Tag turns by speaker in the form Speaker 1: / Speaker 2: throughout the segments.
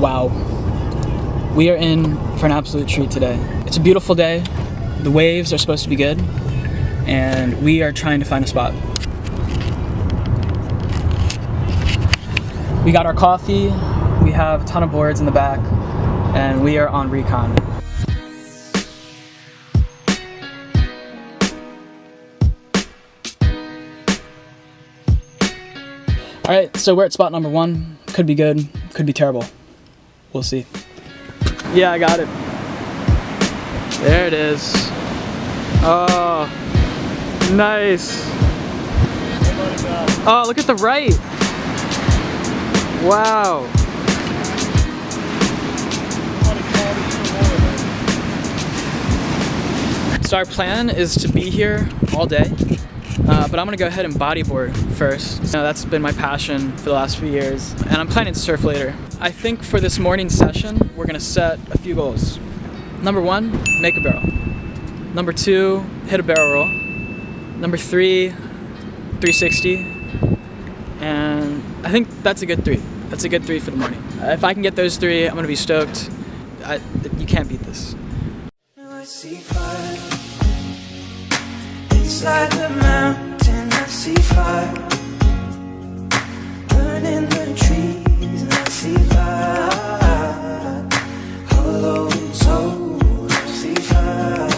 Speaker 1: Wow. We are in for an absolute treat today. It's a beautiful day. The waves are supposed to be good. And we are trying to find a spot. We got our coffee. We have a ton of boards in the back. And we are on recon. Alright, so we're at spot number 1. Could be good, could be terrible. We'll see. Yeah, I got it. There it is. Oh, nice. Oh, look at the right. Wow. So our plan is to be here all day. But I'm gonna go ahead and bodyboard first. So that's been my passion for the last few years, and I'm planning to surf later. I think for this morning session, we're gonna set a few goals. Number 1, make a barrel. Number 2, hit a barrel roll. Number 3, 360. And I think that's a good 3. That's a good 3 for the morning. If I can get those 3, I'm gonna be stoked. You can't beat this.
Speaker 2: I see fire inside the mountain. I see fire burning the trees, and I see fire hollow soul. I see fire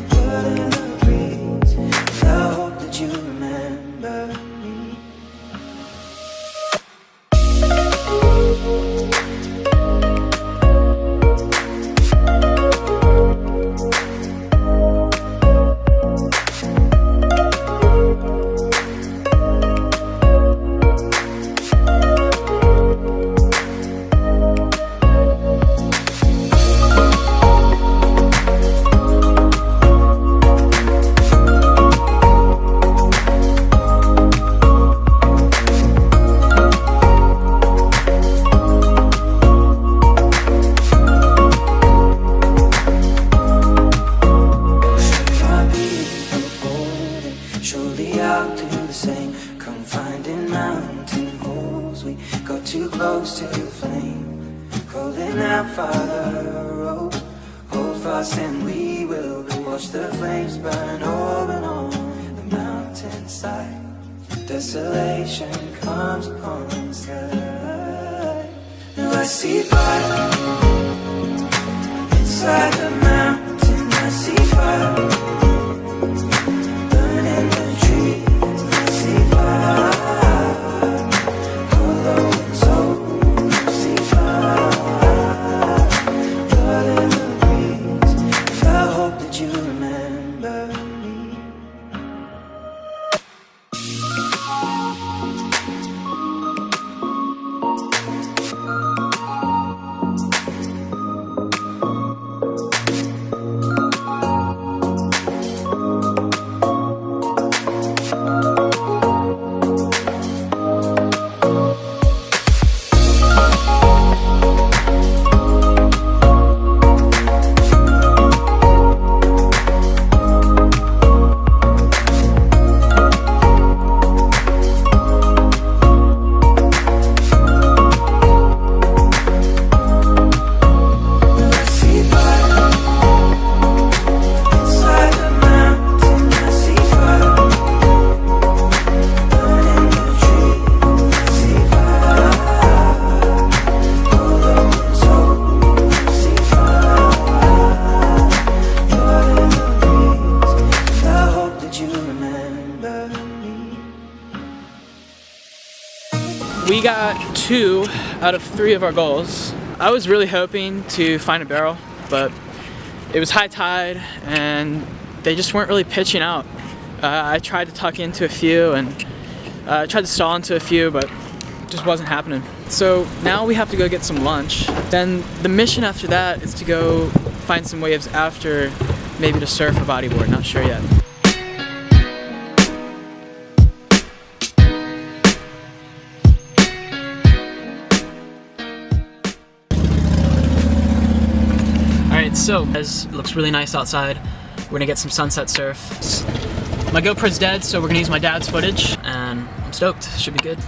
Speaker 2: burning the breeze. I hope that you remember me. Too close to the flame, calling out Father, oh, hold fast and we will watch the flames burn open on the mountainside. Desolation comes upon the sky. Now I see fire inside the mountain. I see fire burning the trees. I see fire.
Speaker 1: We got 2 out of 3 of our goals. I was really hoping to find a barrel, but it was high tide and they just weren't really pitching out. I tried to tuck into a few and tried to stall into a few, but it just wasn't happening. So now we have to go get some lunch. Then the mission after that is to go find some waves after, maybe to surf or bodyboard, not sure yet. So, it looks really nice outside. We're gonna get some sunset surf. My GoPro's dead, so we're gonna use my dad's footage, and I'm stoked. Should be good.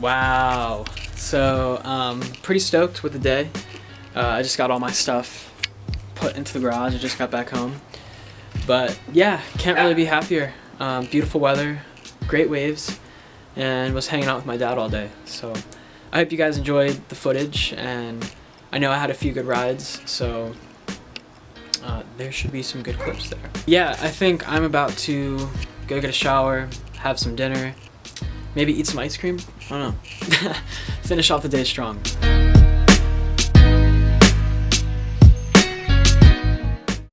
Speaker 1: Wow. So, pretty stoked with the day. I just got all my stuff put into the garage. I just got back home. But yeah, can't really be happier. Beautiful weather, great waves, and was hanging out with my dad all day. So I hope you guys enjoyed the footage, and I know I had a few good rides, so there should be some good clips there. Yeah, I think I'm about to go get a shower, have some dinner, maybe eat some ice cream. I don't know. Finish off the day strong.